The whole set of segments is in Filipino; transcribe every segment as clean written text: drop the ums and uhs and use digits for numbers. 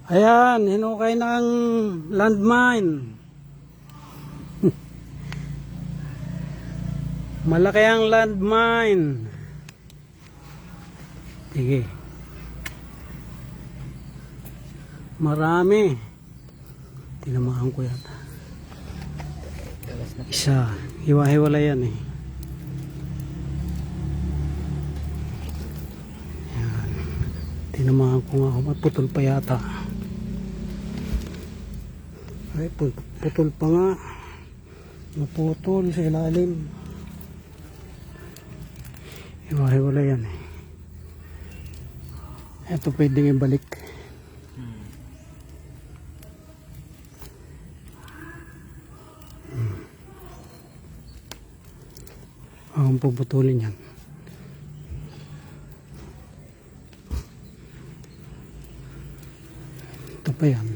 Ayan, hinukay ng landmine. Malaki ang landmine. Sige. Marami. Tinamaan ko yata. Isa. Hiwa-hiwala yan eh. Ayan. Tinamaan ko nga. Putol pa yata. Ay, putol pa nga. Naputol sa ilalim. Hiwa-hiwala yan eh. Ito pwedeng ibalik. Ang puputulin yan. Ito pa yan.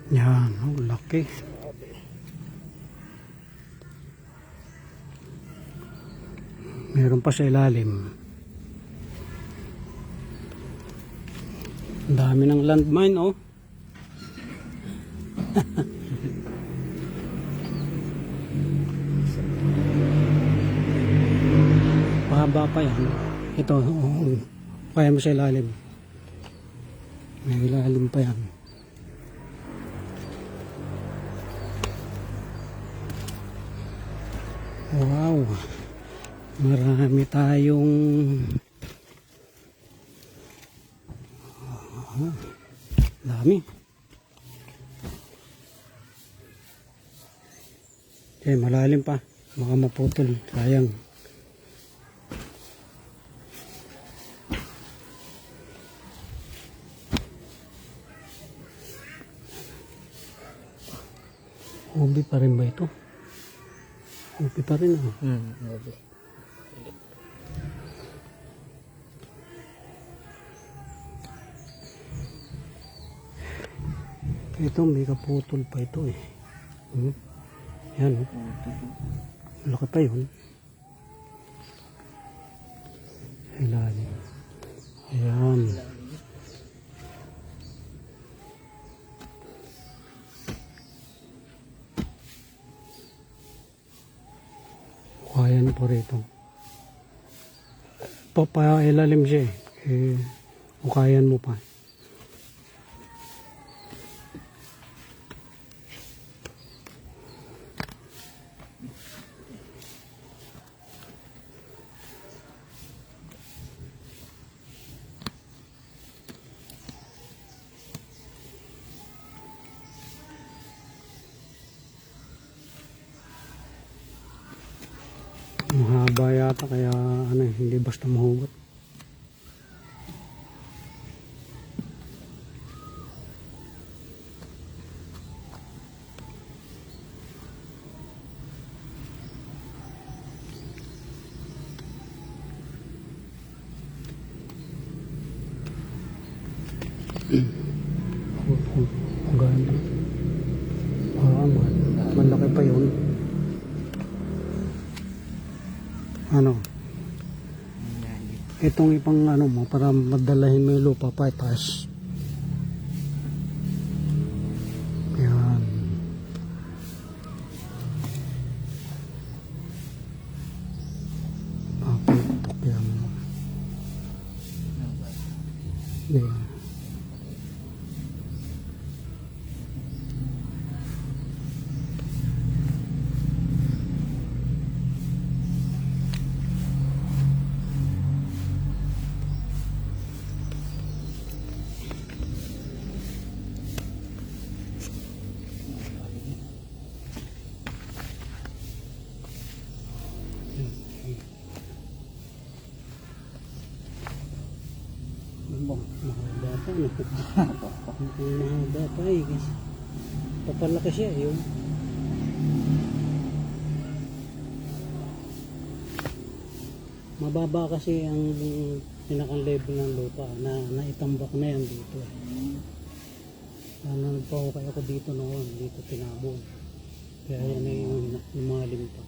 Yan, oh, laki. Meron pa sa ilalim. Ang dami ng landmine, oh. Pahaba pa yan. Ito, oh, kaya mo sa ilalim. May ilalim pa yan. Wow, marami tayong dami. Okay, malalim pa, baka maputol, sayang. Ubi pa rin ba ito? Ubi pa rin ah. Ubi. Ito may kaputol pa ito eh. Yan oh. Laki pa yun. Ilalim. Ayan. Kayan po rito. Papailalim siya eh. Ukayan mo pa. Mahaba yata kaya ano, hindi basta mahugot. Ang ganda. Malaki pa yun. Ano? Itong ipang ano mo para madalahin mo yung lupa pa itaas. Yan. Papitok yan. Yan. Mahaba pa, mahaba pa eh. Papalaki siya yun. Mababa kasi ang pinakang level ng lupa na naitambak na yan dito. Nagpahukay ako dito noon, dito tinabong. Kaya yan na yung lumalim pa.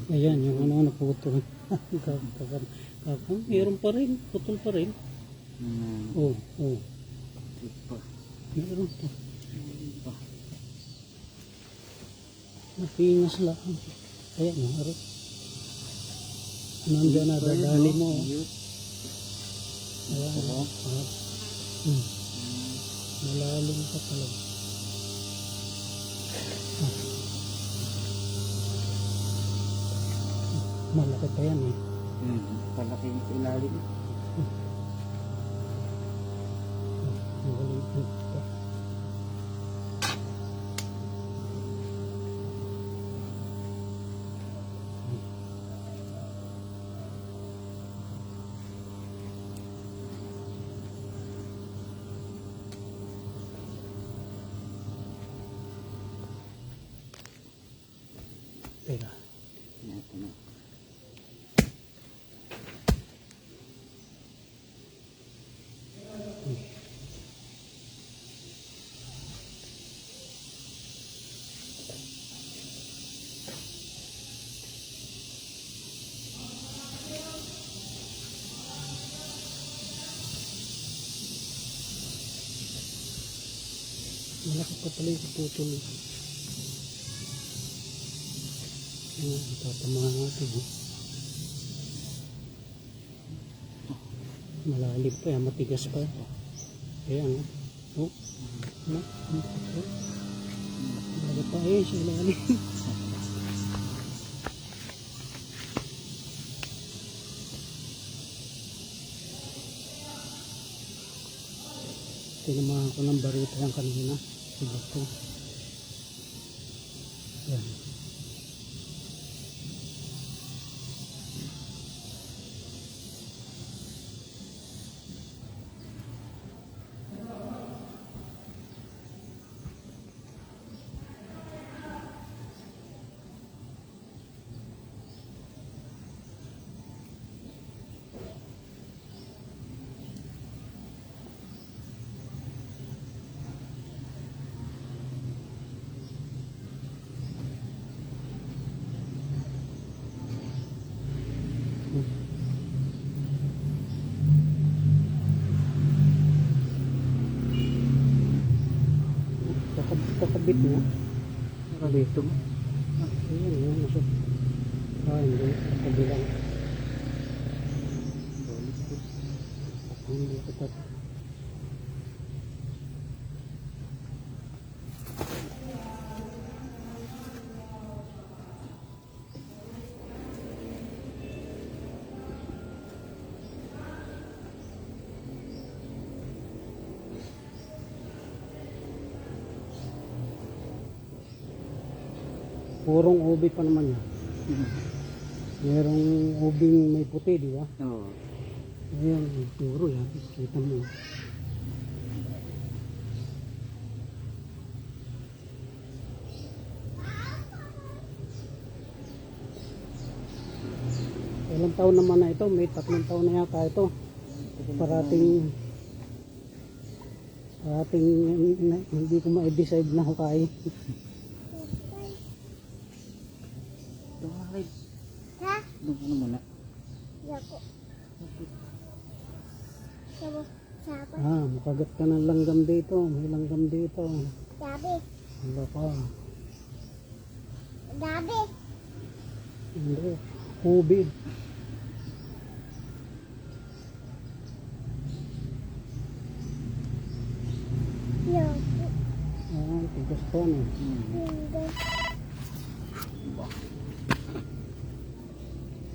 Ayan, yung ano naputol. Meron pa rin, putol pa rin. Oo, oo. Meron pa. Napingas lang. Ayan, harap. Nandiyan na, dadali mo. Ayan, harap. Malalim pa talaga. Malaki pa yan eh. Palaki yung sa ilalim. Malalim pa. Teka. Ito na. Malaki pa pala yung putol. Ayan, tatamahan natin. Malalim pa yan, matigas pa. Ayan, oh. Ano? Malaki pa eh, siya ilalim. Tinamahan ko ng barita yan kanina. Diba ito? Yan. Kakabit mo. Dito mo. Ayan, yun. Nasa. Hindi. Kabilang. Hindi ko tat. Purong ubi pa naman yan. Merong ubing may puti, di ba? Oo. Ayan, puro yan. Kita mo. Ilang taon naman na ito? May 3 taon na yata ito. Parating hindi ko ma-decide na hukay. Bakit? Ha? Doon ka na muna. Yako. Sabo. Sabo. Makagat ka ng langgam dito. May langgam dito. Dabi. Wala pa. Dabi. Hindi. Ubi. Yako. Tigas pa no. Hindi.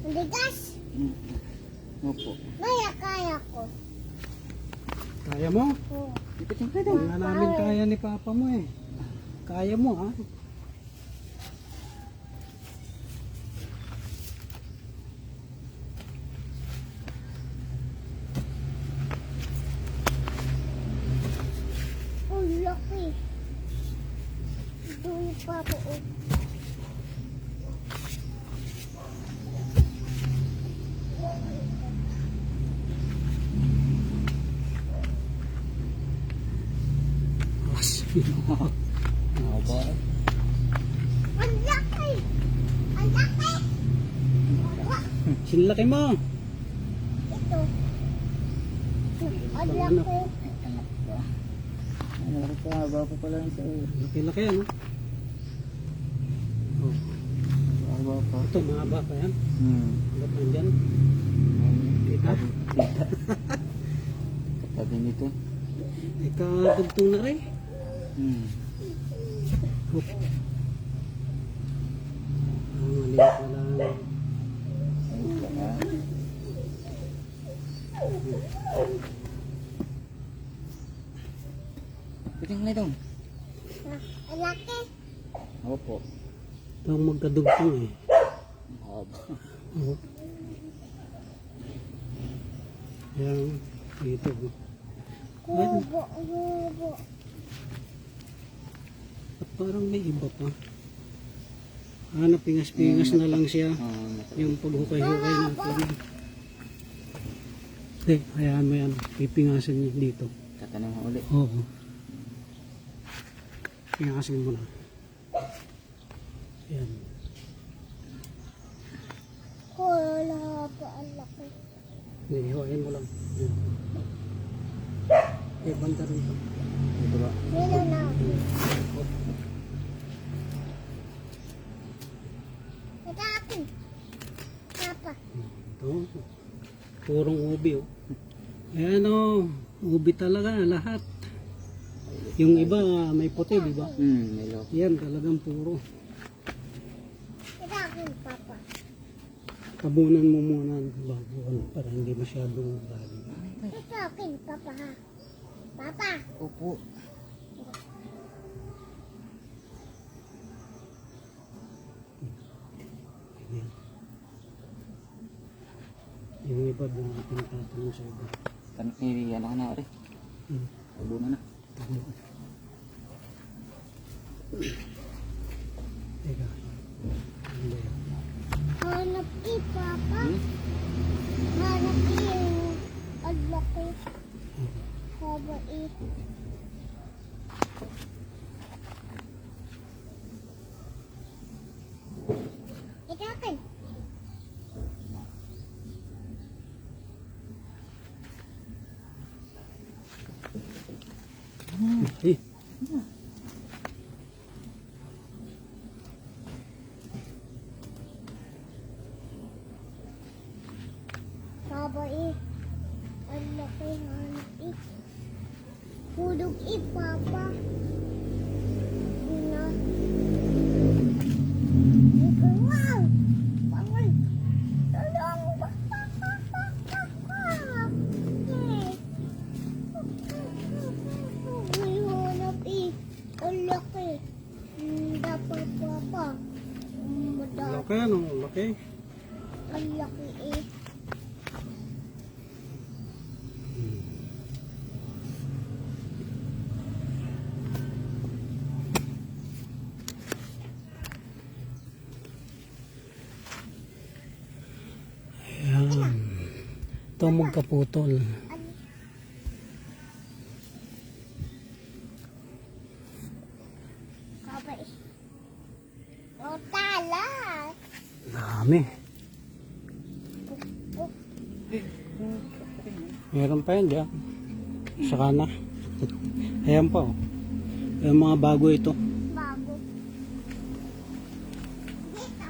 Matigas. Opo. Kaya ko. Kaya mo? Oo. Dito ka daw. Wala namin kaya ni Papa mo eh. Kaya mo ha? Oh, laki. Tuloy pa po. Mahaba eh. Ang laki! Ang laki! Sinlaki mo. Ito. Ang laki. Anak pa. Ano pa, haba pa pala yung sa iyo. Laki-laki ano. Oh. Haba pa. Ito, mahaba pa yan. Ba't nandyan? Kita. Katabi nito. Ikadugtong na rin. Oh. Maliit na lang. Ayun ka na. Piting na ito. Ang laki. Opo. Ito ang magkadugtong eh. Haba. Oh. Yan. Dito. Kubo, kubo. At parang may iba pa. Pingas-pingas na lang siya. Yung paghukay-hukay ng plano. Hindi, hayaan mo yan. Pipingasin niya dito. Tatanong mo ulit. Oo. Pingasin mo na. Yan. Wala pa ang laki. Hindi, hiwain mo lang. Yan. Eh, banda rito. Ito ba? Meron na ako. Ito akin. Papa. Ito. Purong ubi oh. Ayan oh. Ubi talaga lahat. Yung iba may puti, di ba? May loob. Yan talagang puro. Ito akin, Papa. Tabunan mo muna bago ano, para hindi masyadong marami. Ito akin, Papa ha. Papa. Opo. Ayan. Yung iba doon pinatatanong sa iba. Ano ka na rin? Tabo na na. Teka. Ano ba yan? Hanap Papa. Hanap yung ang laki. Haba Ito akin. Eh, Haba ang laki hanap Hulog Papa. Na. Wow! Bawal! Tulong! May hanap ang laki. Dapat Papa. laki ano? Laki. Ang laki Ayan. Ito ang magkaputol. Haba Oh, tala! Dami. Meron pa yan dyan. Saka na. Ayan pa oh. Ayan mga bago ito. Bago. Dito.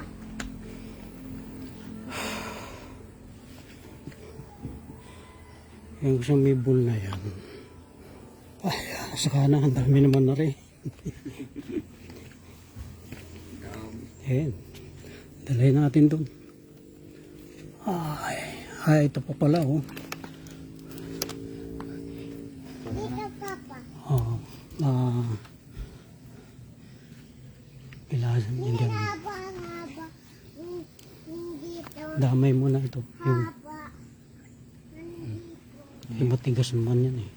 Yung sumibol na yan. Ay, saka na. Ang dami naman na rin. Ayan. Dalay natin doon. Ay, ito pa pala oh. Dito, Papa. Oh, pilasan niya dyan. Haba. Dito. Damay mo na ito. Yung Haba. matigas naman yan eh.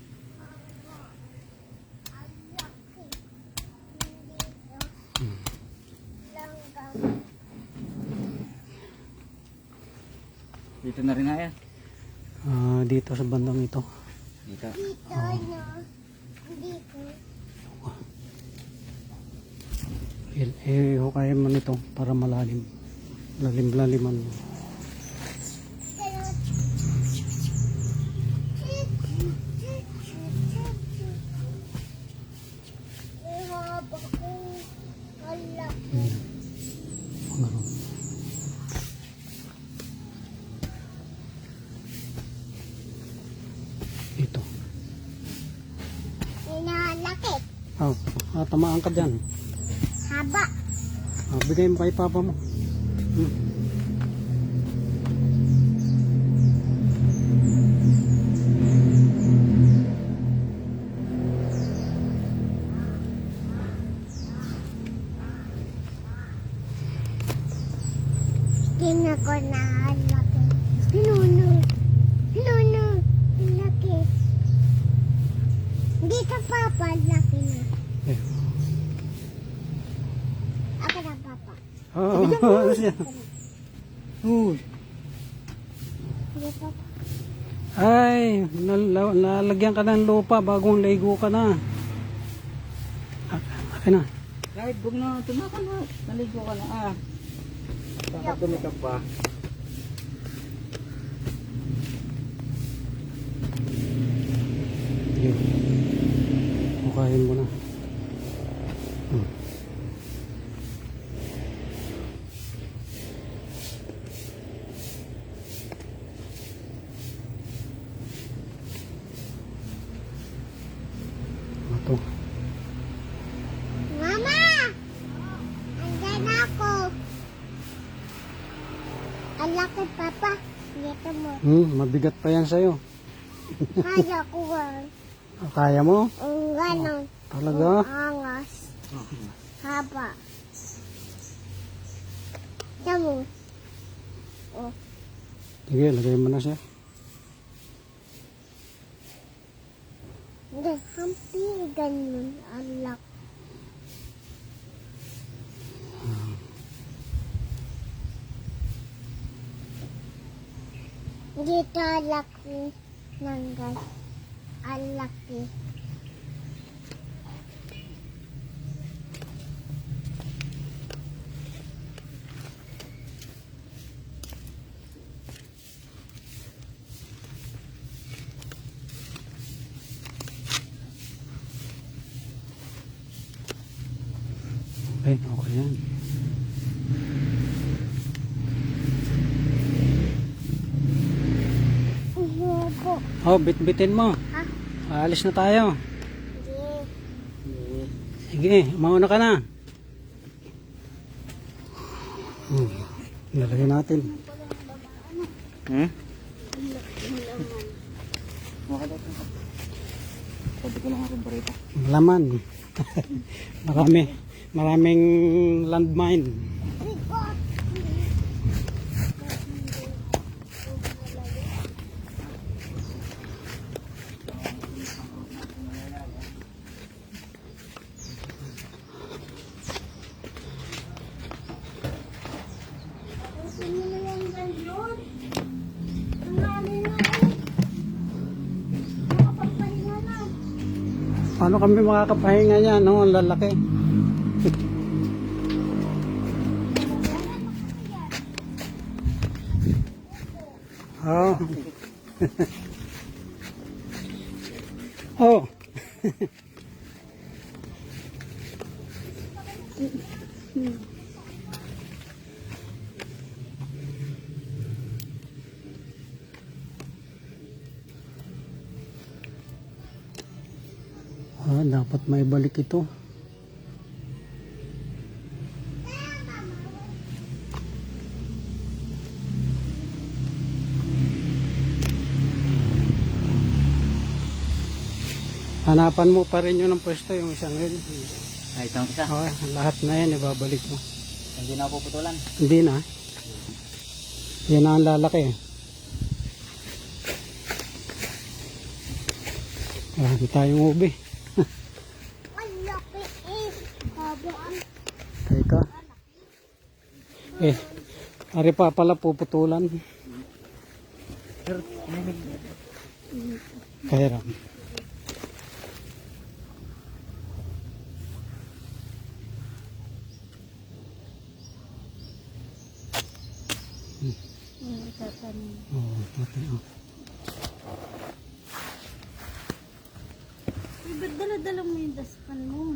Dito na rin Aya. Dito sa bandang ito. Dito. Dito, no? Dito. Hukayin mo nito para malalim. Lalim-laliman mo. Ganun. Ito. Inalaki. Tamaan ka dyan. Haba. Bigay mo kay papa mo. Tingnan ko na ang laki. Pinuno. Pinuno. Ang laki. Dito papa, ang laki na. Eh. Ako na papa. Siya. Uy. Dito. Ay, nalagyan ka ng lupa bagong ligo ka na. Akin na. Kahit huwag na tumakan na. Naligo ka na Kakadumi ka pa. Yun. Hukayin mo na. Ito. Mama! Andyan ako. Ang laki papa. Dito mo. Mabigat pa yan sa'yo. Kaya ko Kaya mo? ang ganon. Talaga? Ang angas. Haba. Tamo. Oh. Sige, lagay mo na siya. Hindi, hampi ganun. Ang laki. Dito ang laki ng gas. Ang laki. Okay yan. Uhubo. Bit-bitin mo. Ha? Aalis na tayo. Hindi. Sige, mauna ka na. Nalagay natin. Sabi ko lang ako barita. Laman. Maraming landmine. Paano kami makakapahinga niyan, no? Ang lalaki. Oh. Oh. Dapat may balik ito. Hanapan mo pa rin yun ng pwesto, yung isang yun. Ay, itong isa. Okay, lahat na yan, ibabalik mo. Hindi na ako puputulan. Hindi na. Yan na ang lalaki. Marami tayong ubi. Ang laki eh. Haba. Teka. Ari pa pala puputulan. Pero, lamig. Kaya ram. Tatanim. Oo, mati. Oh. Ay, ba't dala-dala mo yung daspan mo?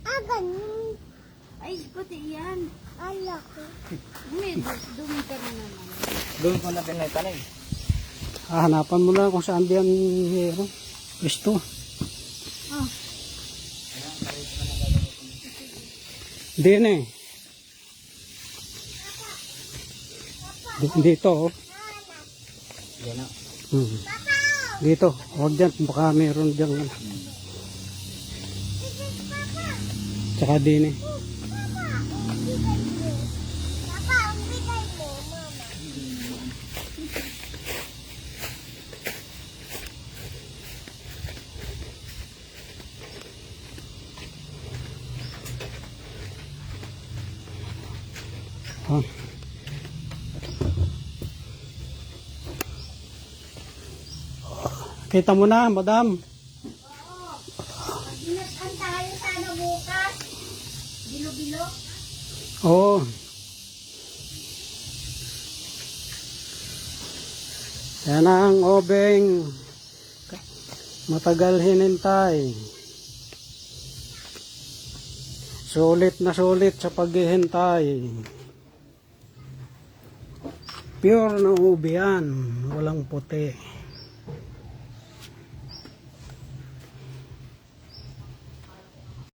Ganun. Ay, pati yan. Laki. Dumi ka na naman. Doon ko na pinagtanim. Hanapan mo na kung saan diyan meron. Gusto. Ah, Hindi na eh. Dito oh. Yan na. Dito. Huwag dyan. Baka meron dyan. Tsaka din eh. Papa, ang bigay mo, mama. Ah. Kita mo na, madam. Ginatan tayo sana bukas. Bilo-bilo. Oo. Yan ang obeng matagal hinintay. Sulit na sulit sa paghihintay. Pure na ubi yan, walang puti.